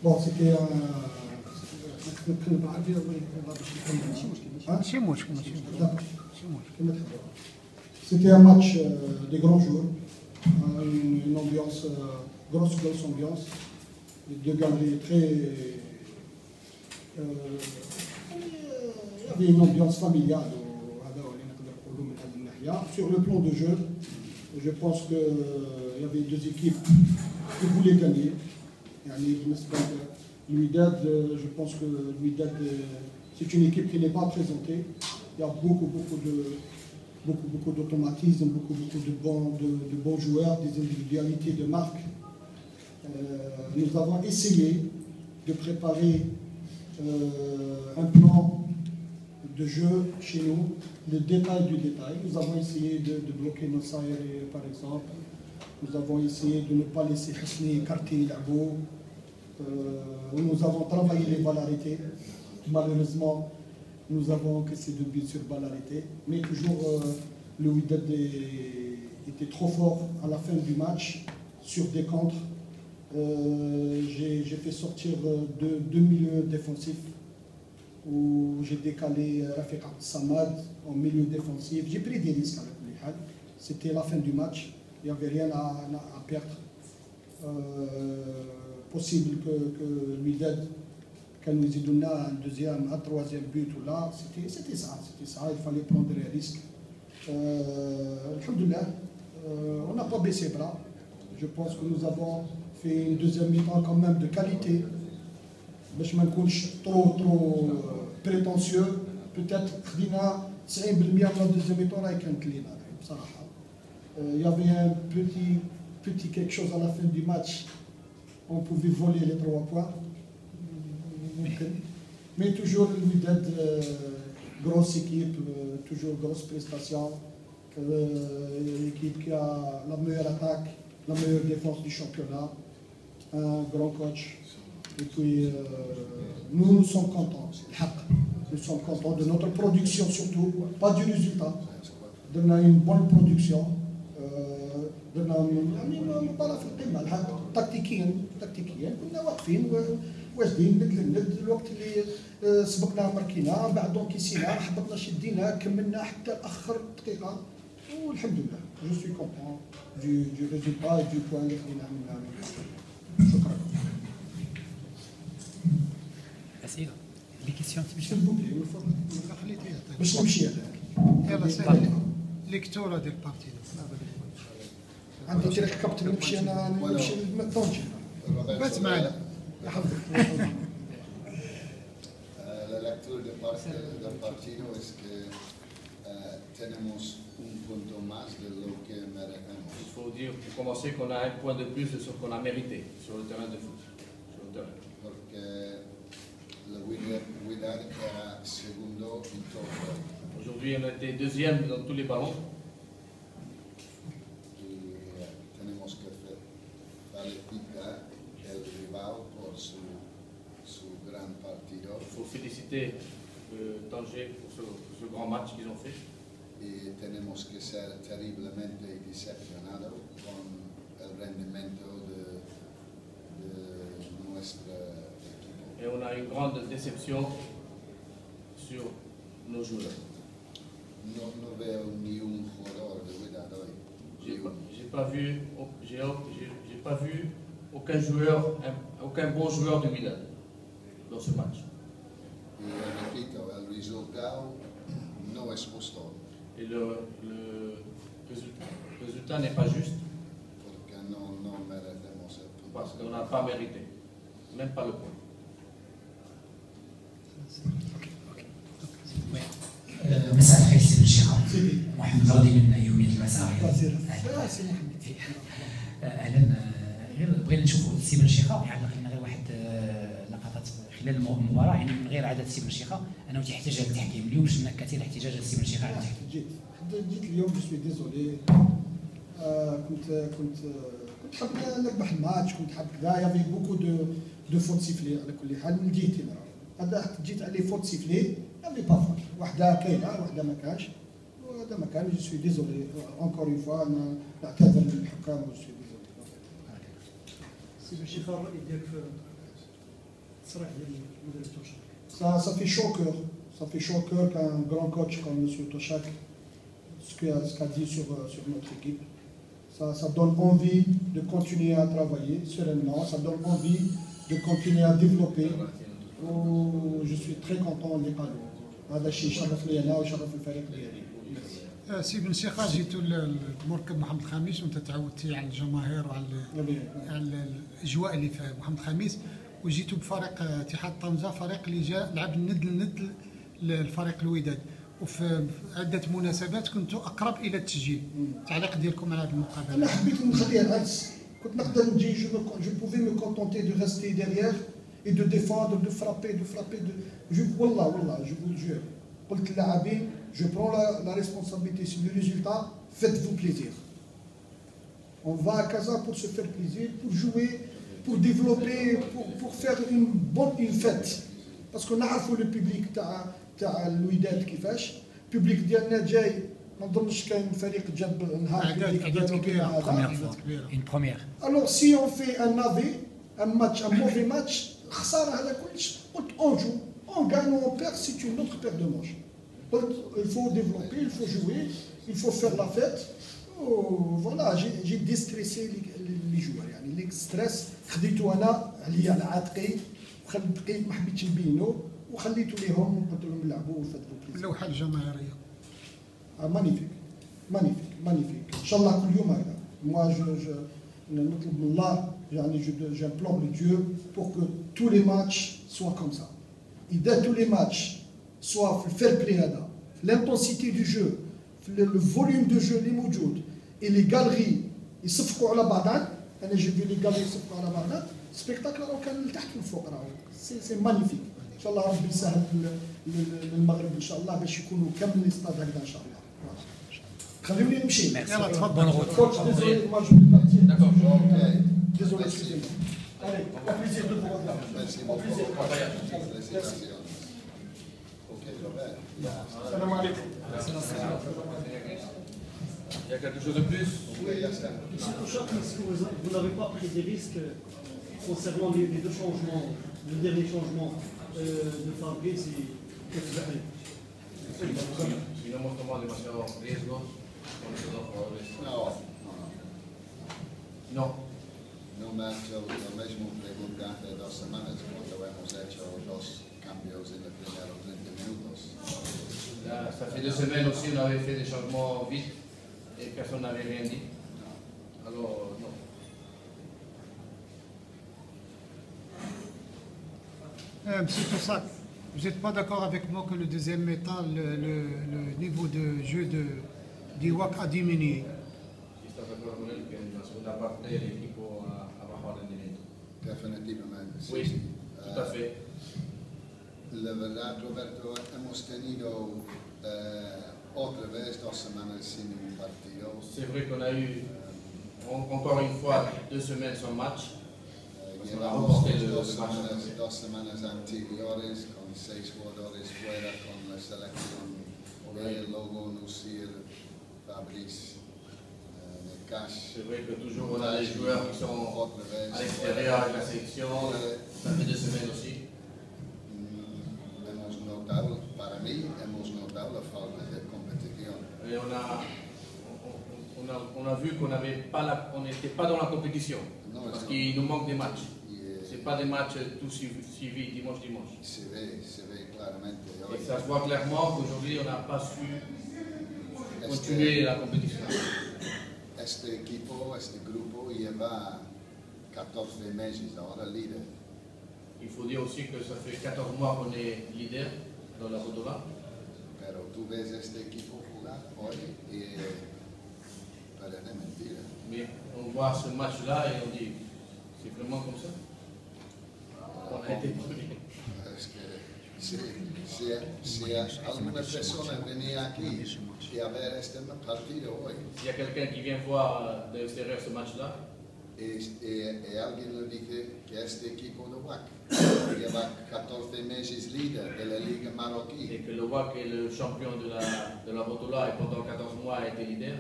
Bon, c'était un. C'était un match des grands joueurs, une ambiance, grosse ambiance, de galeries très. Il y avait une ambiance familiale sur le plan de jeu. Je pense qu'il y avait deux équipes qui voulaient gagner. L'Ouidad, je pense que l'Ouidad, c'est une équipe qui n'est pas présentée. Il y a beaucoup d'automatisme, beaucoup de bons joueurs, des individualités de marque. Nous avons essayé de préparer un plan de jeu chez nous, le détail du détail. Nous avons essayé de bloquer nos Saïri, par exemple. Nous avons essayé de ne pas laisser Hesni écarter Labo. Nous avons travaillé les balles arrêtées. Malheureusement, nous avons encaissé 2 buts sur balles arrêtées. Mais toujours, le Wydad était trop fort à la fin du match sur des contres. J'ai fait sortir 2 milieux défensifs où j'ai décalé Rafiq Samad en milieu défensif. J'ai pris des risques avec les Hal. C'était la fin du match. Il n'y avait rien à perdre. Possible que l'Ouidad, quand nous y donnons un deuxième, un troisième but ou là, c'était ça. Il fallait prendre les risques. Alhamdoulilah, on n'a pas baissé bras. Je pense que nous avons fait une deuxième mi-temps quand même de qualité. باش ما نكونش trop prétentieux, peut-être خدينا 90% من la deuxième mi-temps راهي كانت لينا بصراحه. Il y avait un petit quelque chose à la fin du match. On pouvait voler les 3 points. Mais toujours le Wydad, grosse équipe, toujours grosse prestation. L'équipe qui a la meilleure attaque, la meilleure défense du championnat. Un grand coach. Et puis, nous sommes contents. Nous sommes contents de notre production surtout, pas du résultat. On a une bonne production. نبقى في القمه الحق تكتيكيا كنا واقفين واجدين ند الوقت اللي سبقنا ماركينا بعد دونكيسينا حبطنا شدينا كملنا حتى اخر دقيقه والحمد لله جو سوي كونتون du résultat et du point اللي خدينا منها. شكرا. اسئله لي كيسيون باش نمشي يلا سهل ليكتورا ديال البارتي عندي تاريخ كابتن نمشي لطنجة بات معنا يحفظك. La lectura del partido es que tenemos un punto más de lo que merecemos. Il faut dire, pour commencer, qu'on a un point de plus de ce qu'on a mérité sur le terrain de foot. Porque la Wydad era segundo en todo. Aujourd'hui, on a été deuxième dans tous les ballons. Il faut féliciter Tanger pour ce grand match qu'ils ont fait. Y tenemos que ser terriblemente decepcionados con el rendimiento de nuestra equipo. Et on a une grande déception sur nos joueurs. No veo ni un jugador de Wydad hoy. J'ai pas vu aucun bon joueur de Wydad dans ce match. Y repito, el resultado no es justo. Et le résultat n'est pas juste. Porque no merecemos el punto. Parce qu'on n'a pas mérité, même pas le point. مساء الخير سي الشيخة محمد راضي من يومية المساعي. اهلا غير بغينا نشوفوا سي بن الشيخة يعلق لنا غير واحد لقطات خلال المباراة يعني من غير عدد سي بن الشيخة انه تحتاج على التحكيم. اليوم شفنا كثير احتجاج سي بن الشيخة على التحكيم. جيت اليوم جو سوي ديزولي. كنت حاب نربح الماتش، كنت حاب كذا. يافي بوكو دو فوت سيفلي على كل حال. جيت هذا جيت عليه فوت سيفلي يافي با فوت. وحده كاينه وحده ما كانش. وهذا ما كان. جو سوي ديزولي اونكور اون فوا. انا نعتذر للحكام و سوي ديزولي. سي باش الراي ديالك التصريح ديال المدرب توشاك. Ça fait chaud au cœur. Ça fait chaud au cœur qu'un grand coach comme M. Toshak, ce qu'a dit sur notre équipe, ça donne envie de continuer à travailler sereinement, ça donne envie de continuer à développer. Je suis très content اللي قالوا. هذا الشيء شرف لي انا وشرف الفريق ديالي. سي بن شيخ جيتوا للمركب محمد الخامس وانت تعودتي على الجماهير وعلى الاجواء اللي في محمد الخامس، وجيتوا بفريق اتحاد طنجه، فريق اللي جاء لعب الند للند للفريق الوداد، وفي عده مناسبات كنتوا اقرب الى التسجيل. التعليق ديالكم على هذه المقابله؟ انا حبيت نخليها العكس، كنت نقدر نجي جو بوفي مي كونتونتي دو ريستي ديريير et de défendre, de frapper, Wallah, je vous le jure. Pour le Lahabin, je prends la responsabilité sur le résultat, faites-vous plaisir. On va à Casa pour se faire plaisir, pour jouer, pour développer, pour faire une fête. Parce qu'on a le public تاع الوداد كيفاش، الببليك ديالنا جاي ما نظنش كاين فريق جاب نهار الببليك ديالو كيما هذا. Une première. Alors si on fait un mauvais match, خسارة هذا كلش، قلت on joue, on gagne ou on perd, c'est une autre paire de manches. قلت il faut développer, il faut jouer, il faut faire la fête. Voilà, j'ai déstressé les joueurs يعني اللي ستريس خديته انا عليا على عاتقي، بقيت ما حبيتش نبينو وخليته ليهم وقلت لهم لعبوا وفاتوا بليز. اللوحه الجماهيريه مانيفيك ان شاء الله كل يوم هكذا. moi je نطلب من الله يعني j'implore le Dieu pour que tous les matchs soient comme ça. إذا tous les matchs soient في الفير بلاي هذا، في l'intensité du jeu، في le volume de jeu اللي موجود، et les galeries يصفقوا على بعضهم. أنا جي في لي galeries يصفقوا على بعضهم، سبيكتاكل راهو كان لتحت والفوق راهو سي مانيفيك. إن شاء الله ربي يسهل للمغرب إن شاء الله باش يكونوا كامل الاستاد هكذا إن شاء الله. خليوني نمشي. يلا تفضل. Coach, désolé, moi je vais partir. D'accord. Désolé, excusez-moi. Allez, au plaisir de vous revoir. Merci Au beaucoup. plaisir. Félicitations. Ok, Robert. Salam alaikum. Il y a quelque chose de plus? Oui, Yasser. Monsieur Touchak, est-ce que vous n'avez pas pris des risques concernant les deux changements, le dernier changement de Fabrice et Kefzahel? Si no hemos tomado demasiados riesgos con estos dos jugadores. No. No. No me ha hecho lo mismo pregunta hace 2 semanas cuando hemos hecho 2 cambios en los primeros 30 minutos. Là, ça fait 2 semaines aussi, on avait fait des changements vite et personne n'avait rien dit. Alors, non. Monsieur Toshak, vous n'êtes pas d'accord avec moi que le deuxième mi-temps, le niveau de jeu de WAC a diminué? Si estás de acuerdo con él, que en la segunda parte el equipo ha bajado el rendimiento. Definitivamente, sí. Oui, tout à fait. La verdad, Roberto, hemos tenido otra vez 2 semanas sin un partido. C'est vrai qu'on a eu encore une fois 2 semaines sans match. Llevamos 2 semanas anteriores con 6 jugadores fuera con la selección de Logo, Nusir, Fabrice, Nekash. C'est vrai que toujours on a des joueurs qui sont à l'extérieur avec la sélection. Ça fait 2 semaines aussi. Hemos notado, para mí, hemos notado la falta de competición. Et on a vu qu'on n'était pas dans la compétition. Non, Parce non. qu'il nous manque des matchs. Ce n'est pas des matchs tout suivis dimanche. Se ve claramente. Et ça se voit clairement qu'aujourd'hui on n'a pas su continuer la compétition. Este equipo, este grupo lleva 14 meses ahora líder. Il faut dire aussi que ça fait 14 mois qu'on est leader dans la Rodola. Pero tú ves este equipo jugar hoy y parece mentira. Mais on voit ce match-là et on dit, c'est vraiment comme ça? On a été premier. Es que si alguna persona venía aquí y a ver este partido hoy S'il y a quelqu'un qui vient voir de l'extérieur ce match-là, y alguien le dice que este equipo de WAC lleva 14 meses líder de la Liga Marroquí, et que le WAC est le champion de la Rodola et pendant 14 mois a été leader,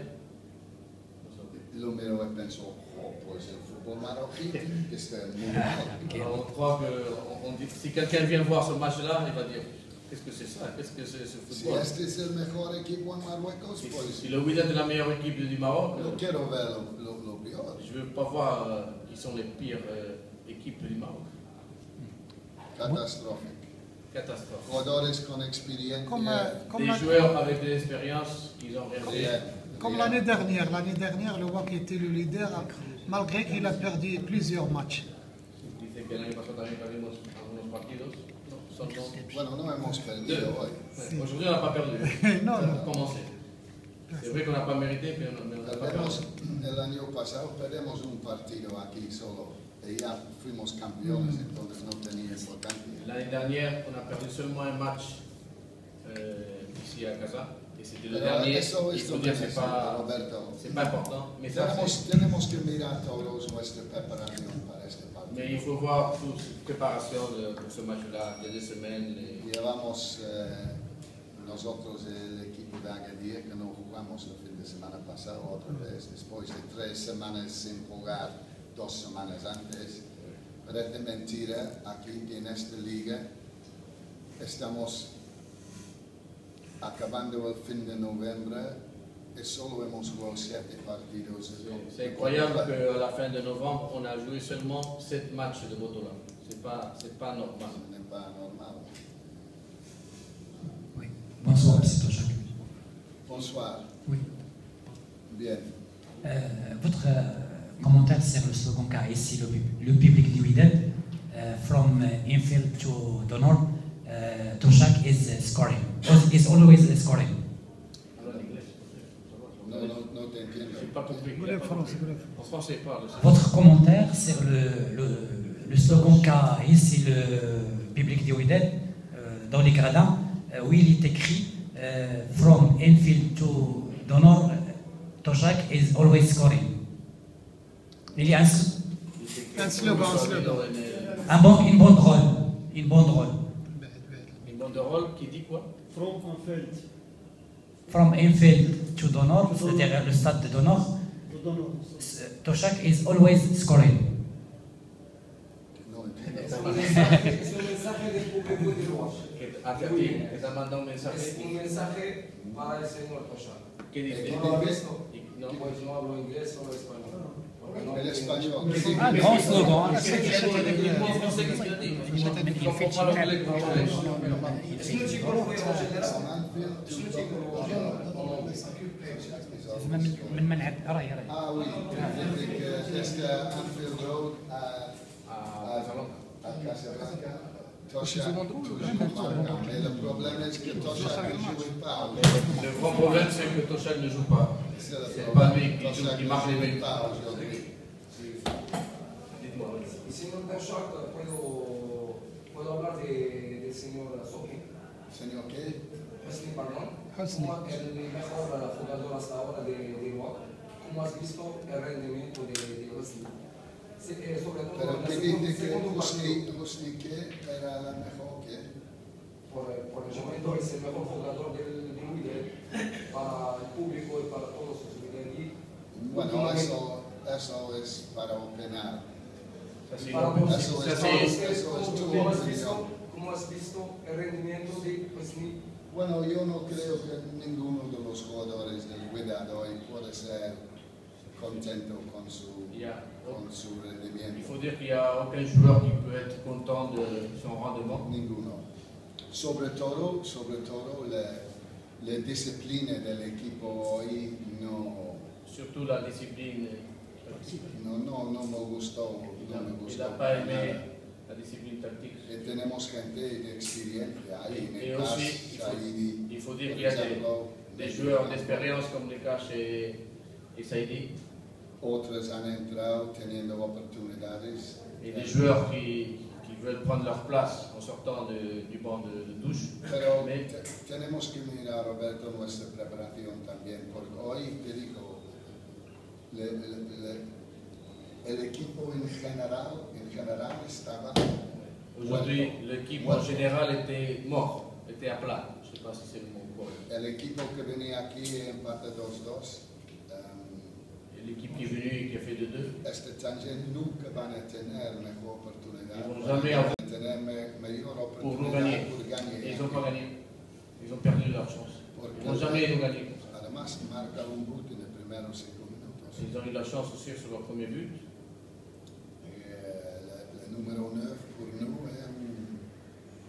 lo miro y pienso, oh, pues el fútbol marroquí está muy mal. Alors, on croit que si quelqu'un vient voir ce match-là, il va dire qu'est-ce que c'est ça, qu'est-ce que c'est ce Si football. este es el mejor equipo en Marruecos, pues Si le Wydad est la meilleure équipe du Maroc, no quiero ver lo peor. je ne veux pas voir qui sont les pires équipes du Maroc. Catastrófico. Catastrophe. Jugadores con experiencia. Comme Des joueurs avec de l'expérience, ils ont rien. Comme l'année dernière, le WAC était le leader, malgré qu'il a perdu plusieurs matchs. Dice que el año pasado también perdimos algunos partidos. No, solo Bueno, no hemos perdido hoy. ouais. Aujourd'hui, on n'a pas perdu. Non, non. Pour commencer. C'est vrai qu'on n'a pas mérité, mais on n'a pas Perdemos, perdu. el año pasado perdemos un partido aquí solo y ya fuimos campeones, entonces no tenía importancia. L'année dernière, on a perdu seulement un match ici à Casa. Et c'était le Pero dernier. eso Il es faut lo dire que que Roberto. c'est pas important. Mais, ça, Tenemos que mirar todos nuestra preparación para este partido. mais il faut voir toute préparation pour ce match-là, de 2 semaines. Llevamos nosotros el equipo de Agadir que no jugamos el fin de semana pasado otra vez, después de 3 semanas sin jugar, 2 semanas antes. Parece mentira aquí que en esta liga estamos acabando el fin de noviembre y solo hemos jugado 7 partidos. C'est incroyable qu'à la fin de novembre, on a joué seulement 7 matchs de Botola. C'est pas normal. Ce n'est pas normal. Oui. Bonsoir, M. Tochak. Bonsoir. Oui. Bien. Votre commentaire sur le slogan qu'a ici le public du Wydad, from infield to donor, Tochak is scoring, is always scoring. Alors, en anglais, No te entiendo. je n'ai pas compris. Goulef France, Goulef. En français, parle. Votre commentaire sur le slogan qu'a ici le public du Wydad dans les gradins, où il est écrit from infield to donor, Tochak is always scoring. Il y a Un slogan. une banderole. Une banderole. Une banderole qui dit quoi? From Anfield, From infield to donor, c'est-à-dire le stade de donor, to donor. Tochak is always scoring. No entiendo. Es un mensaje del público de Ruach. Hacia ti, que te ha mandado un mensaje. Es un mensaje para el señor Toshak. ¿Qué dice? ¿No lo ha visto? No. Pues no hablo inglés, solo español. Porque no El entiendo. español. Ah, grand slogan. En français, qu'est-ce qu'il a dit? Je comprends pas l'anglais que vous parlez. Es un chico lo veo en general. Anfield Es un to chico lo donor. من منع راي راي. Ah oui, desde Anfield Road À Casablanca. a Casablanca, Toshak toujours marque. Mais le problème est que Toshak ne joue pas. Le grand problème, c'est que Tochak ne joue pas. C'est le C'est problème. pas lui qui joue, Toshak qui ne marque les joue buts. pas aujourd'hui. Dites-moi. Y señor Toshak, puedo hablar del señor Soki. Señor, ¿qué? Hosni, perdón. Hosni. Como el mejor jugador hasta ahora de Ruach. ¿Cómo has visto el rendimiento de Hosni? Sobre todo Pero en el ¿qué dice que segundo partido. Husni que era la mejor que? Por el momento es el mejor jugador del Wydad para el público y para todos los Wydadí. Bueno, eso es para opinar. Ça, c'est Para une- vos, Eso es ça, todo. c'est- Eso es tu ¿cómo has opinión. visto el rendimiento de Hosni? Bueno, yo no creo que ninguno de los jugadores del Wydad hoy puede ser contento con su Il rendimiento. faut dire qu'il n'y a aucun joueur qui peut être content de son rendement. Ninguno. Sobre todo la disciplina del equipo hoy Surtout la discipline. no me gustó. Il No me n'a gustó pas para aimé nada. la discipline tactique. Y tenemos gente de experiencia ahí, Et Nekas, aussi, Saidi, il faut dire qu'il y a des joueurs d'expérience comme Nekash et Saidi, Otros han entrado teniendo oportunidades. et des joueurs qui veulent prendre leur place en sortant du banc de touche. Pero Mais tenemos que mirar, Roberto, nuestra preparación también, porque hoy te digo, el equipo en general estaba aujourd'hui, muerto. l'équipe en général était morte, était à plat. Je ne sais pas si c'est le mot correct. El equipo que venía aquí empata 2-2. l'équipe qui est venue et qui a fait 2-2. esta tangente nunca van a tener mejor oportunidad. Ils vont jamais avoir Tener mayor pour nous oportunidad gagner. por gagner. Et ils n'ont pas gagné. Ils ont perdu leur chance. Ils n'ont jamais gagné. Además, marca un but en los primeros 5 minutos. Ils ont eu la chance aussi sur leur premier but. Le número 9 pour nous est un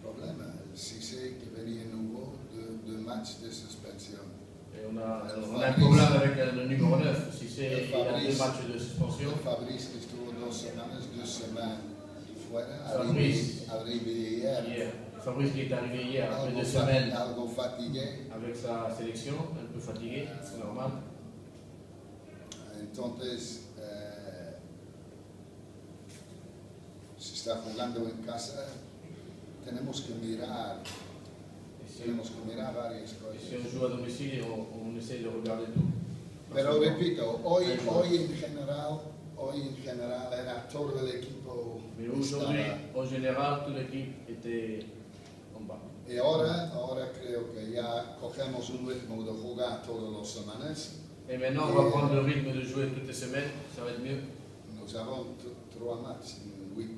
problème. Si c'est que venía nouveau de match de suspension. Et on a un problème avec le numéro 9. Si c'est il a 2 matchs de suspension. Fabrice qui estuvo 2 semaines fuera, Fabrice. arrivé hier. Fabrice qui est arrivé hier après 2 semaines algo fatigué. avec sa sélection, un peu fatigué, c'est normal. Entonces, si está jugando en casa, tenemos que mirar varias Et cosas. si on joue à domicile, on essaie de regarder tout. Pero repito, hoy en general era todo el equipo. Mais aujourd'hui, en général, toute l'équipe était en bas. Y ahora creo que ya cogemos un ritmo de jugar todas las semanas. Et maintenant, on va prendre le rythme de jouer toutes les semaines, ça va être mieux. Nous avons 3 matchs en 8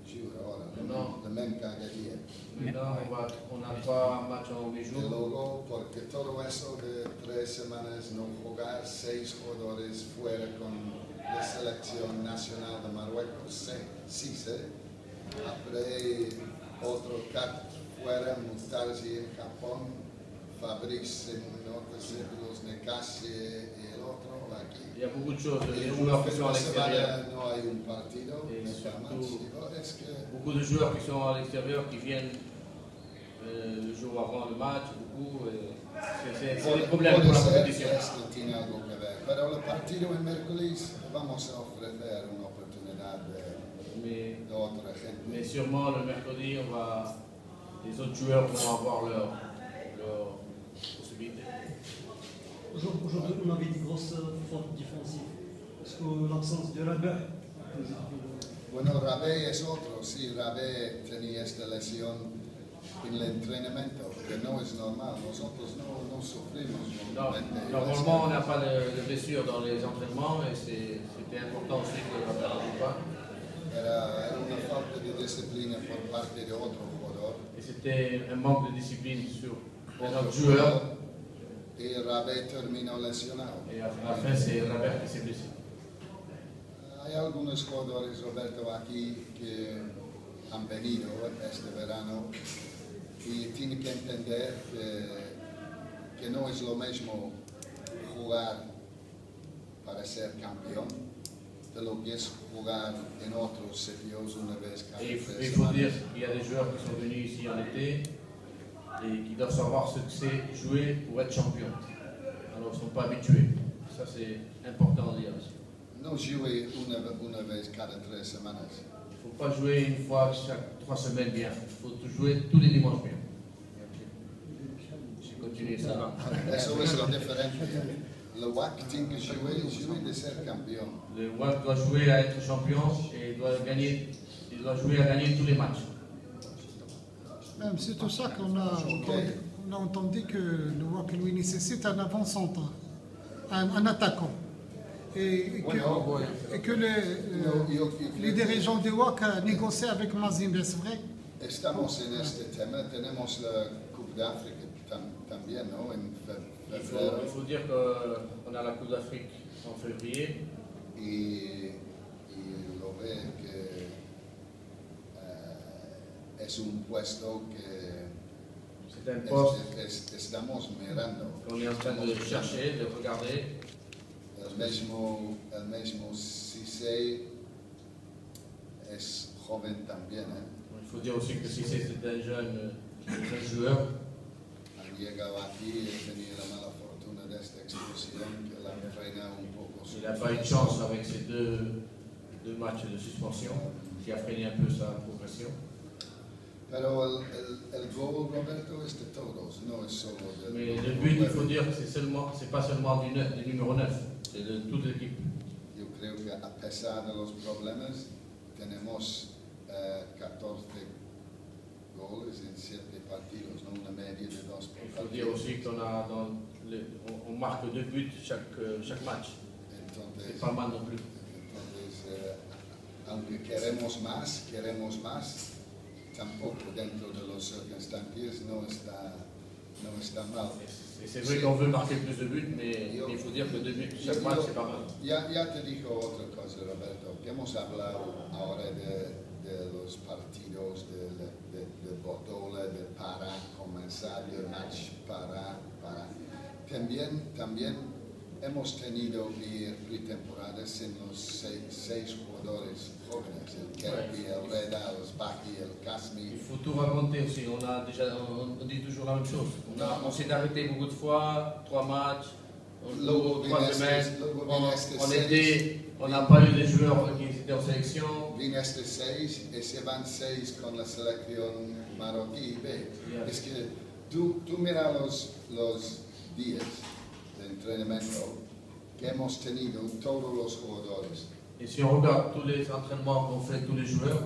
jours ahora, No. le même cada día. Maintenant, on a 3 matchs en 8 Y jours. luego, porque todo eso de 3 semanas no jugar 6 jugadores fuera con la selección nacional de Marruecos, sí sé. Après, otro 4 fuera, Mustaji en Japón, Fabrice en otros círculos, Nekashi y el otro aquí. Il y a beaucoup de choses. Y Les en joueurs qui una sont à l'extérieur, semana no hay un partido, Et no hay surtout- match. Digo, es que beaucoup de joueurs qui sont à l'extérieur, qui viennent le jour avant le match, beaucoup. C'est des problèmes pour la compétition. Esto tiene algo que ver. Pero el partido en miércoles vamos a ofrecer una oportunidad de otra gente. Mais sûrement le mercredi, les autres joueurs vont avoir leur possibilité. Aujourd'hui, on avait des grosses fautes défensives. Est-ce que l'absence de Rabah Bueno, Rabé es otro. Sí, Rabé tenía esta lesión en el entrenamiento, que no es normal. Nosotros no sufrimos normalmente. Normalement, on n'a pas de blessure dans les entraînements et c'était important aussi que la perte ne pas. Era una falta de disciplina por parte de otro jugador. Et c'était un manque de discipline sur notre joueur. Y Rabé terminó lesionado. Et à la fin, c'est Rabert qui s'est blessé. Hay algunos jugadores, Roberto, aquí que han venido este verano y tienen que entender que no es lo mismo jugar para ser campeón de lo que es jugar en otros sitios una vez cada Et 3 il faut semanas. dire qu'il y a des joueurs qui sont venus ici en été et qui doivent savoir ce que c'est jouer pour être champion. Alors ils ne sont pas habitués. Ça c'est important de dire aussi. No jouer una vez cada 3 semanas. Il ne faut pas jouer une fois chaque 3 semaines bien. Il faut jouer tous les dimanches bien. J'ai continué ça. Eso es la diferencia. Le WAC tiene que jouer de ser campeón. Le WAC doit jouer à être champion et il doit jouer à gagner tous les matchs. C'est tout ça qu'on a entendu que le WAC lui nécessite un avant-centre, un attaquant. Et que les dirigeants du WAC négocient avec Mazembe, c'est vrai? Estamos en este tema, tenemos la Coupe d'Afrique también, ¿no? En Il febrero. faut dire qu'on a la Coupe d'Afrique en février. Y lo ve que es un puesto que C'est un poste estamos mirando. qu'on est en train de chercher, de regarder. El mismo Cissé es joven también, ¿eh? Il faut dire aussi que si c'est un jeune joueur, Han llegado aquí y he tenido la mala fortuna de esta expulsión que la frena un poco. il n'a pas eu de chance avec ces deux matchs de suspension, qui a freiné un peu sa progression. Pero el gol, Roberto, es de todos, no es solo de... Mais le but, il faut dire que c'est pas seulement du numéro 9, c'est de toute l'équipe. Yo creo que a pesar de los problemas, tenemos 14 goles en 7 partidos, ¿no? Una media de 2 por Il faut dire partido. aussi qu'on marque 2 buts chaque match. c'est pas mal non plus. Entonces, aunque queremos más, tampoco dentro de las circunstancias no está mal. Et c'est vrai qu'on veut marquer plus de buts, mais il faut dire que 2 buts chaque match, c'est pas mal. Ya te digo otra cosa, Roberto, que hemos hablado ahora de los partidos de Botola, de para comenzar el match, para. También hemos tenido pretemporadas sin los 6 jugadores jóvenes, el Kerby, el Reda, el Sbaki, el Kasmi. Il faut tout raconter aussi, on dit toujours la même chose. On s'est arrêté beaucoup de fois, 3 matchs, 3 semaines, en été, on n'a pas eu des joueurs qui étaient en sélection. Vine este 6 y se van 6 con la selección marroquí B. Es que tú mira los días de entrenamiento que hemos tenido todos los jugadores. Et si on regarde tous les entraînements qu'ont fait tous les joueurs,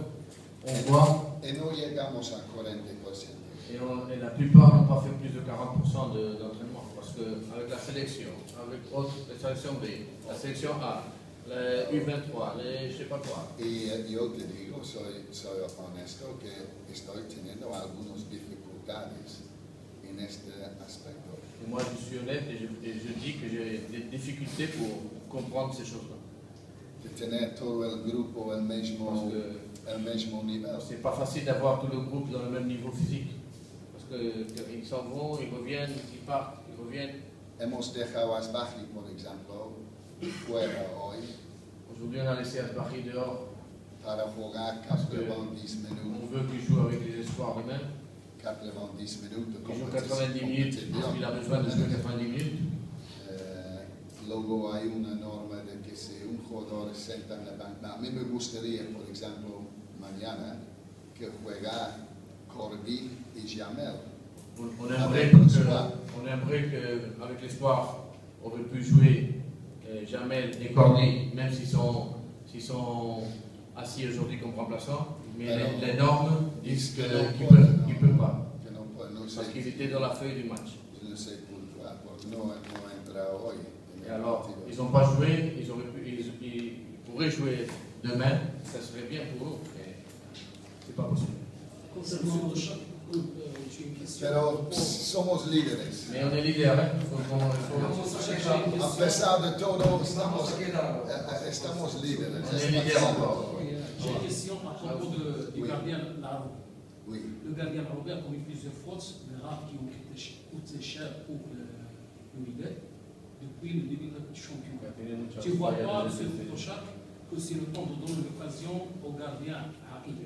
on voit. Et no llegamos a 40%. Et la plupart n'ont pas fait plus de 40% d'entraînement. Parce qu'avec la sélection, avec la sélection B, la sélection A, les U23, les je sais pas quoi. Y yo te digo, soy honesto, que estoy teniendo algunas dificultades en este aspecto. Et moi, je suis honnête et je dis que j'ai des difficultés pour comprendre ces choses-là. De tener todo el grupo el mismo nivel. C'est pas facile d'avoir tout le groupe dans le même niveau physique. Parce qu'ils s'en vont, ils reviennent, ils partent, ils reviennent. Hemos dejado a Sbaki, por ejemplo, fuera hoy. Aujourd'hui, on a laissé Asbari dehors. Para jugar 90 minutes. On veut qu'il joue avec les espoirs lui-même. 90 minutes. Il joue 90 minutes parce qu'il a besoin de jouer 90 minutes. Luego hay una norma de que si un jugador se sienta en la banca, a mí me gustaría, por ejemplo, mañana, que juega Corby y Jamel. On aimerait qu'avec l'espoir, on aurait pu jouer Jamel et Cordy, même s'ils sont assis aujourd'hui comme remplaçants, mais les normes disent qu'ils ne peuvent pas. Parce qu'ils étaient dans la feuille du match. Je ne sais pourquoi, parce que no entra hoy. Et alors, ils n'ont pas joué, ils pourraient jouer demain, ça serait bien pour eux, mais c'est pas possible. Concernant le choc, j'ai une question. Pero somos líderes. Mais on est leader, hein? A pesar de todo, estamos líderes. On est leader encore. J'ai une question à propos du gardien Larou. Oui. Le gardien Larou a commis plusieurs fautes graves qui ont coûté cher pour le Wydad depuis le début du championnat. Tu ne vois pas, M. Photochak, que c'est le temps de donner l'occasion au gardien Hakim,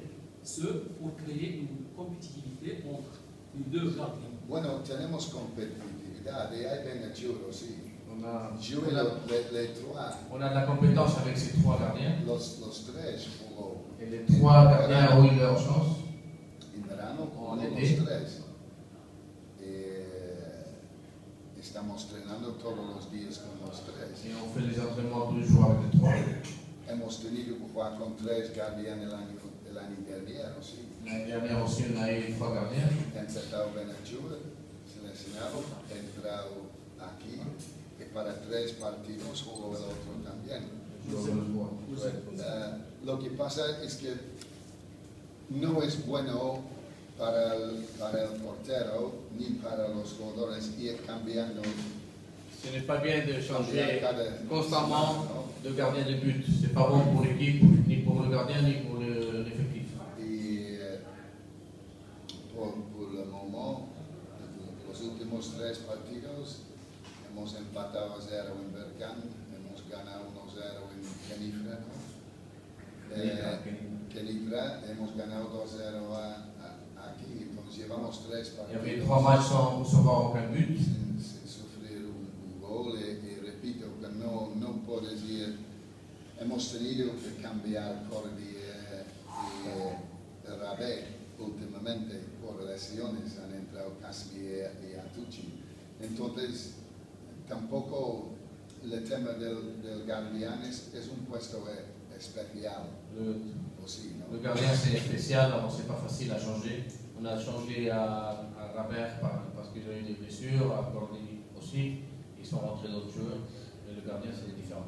ce pour créer une compétitivité entre les deux gardiens. Bueno, tenemos competitividad y hay Benachouro, sí. On a de la compétence avec ces 3 gardiens. Los tres jugó. Et les 3 gardiens ont eu leur chance. En verano, en los été. tres. Estamos entrenando todos los días con los tres. Et on fait les entraînements tous les jours avec les 3. Hemos tenido que jugar con 3 guardianes el año dernier, sí. L'année dernière aussi, on a eu 3 gardiens. Empezado Benachouro, seleccionado, entrado aquí, y para 3 partidos jugó el otro también. Lo que pasa es que no es bueno para el portero ni para los jugadores ir cambiando. Ce n'est pas bien de changer constamment de gardien de but. C'est pas bon pour l'équipe, ni pour le gardien, ni pour l'effectif. Y por el momento, los últimos 3 partidos, hemos empatado a 0 en Bergamo, hemos ganado 1-0 en Kenifra. Kenifra, hemos ganado 2-0 aquí, entonces llevamos 3 partidos. Il y avait 3 matchs sans recevoir aucun but. Sin sufrir un gol y repito que no puedes ir. Hemos tenido que cambiar Cordy y Rabé últimamente por lesiones, han entrado Kasmi y Atucci. Entonces, tampoco el tema del guardián es un puesto especial. Le gardien c'est spécial, alors c'est pas facile à changer. On a changé à Rabert parce qu'ils ont eu des blessures, à Cordy aussi, ils sont rentrés d'autres joueurs, mais le gardien c'est différent.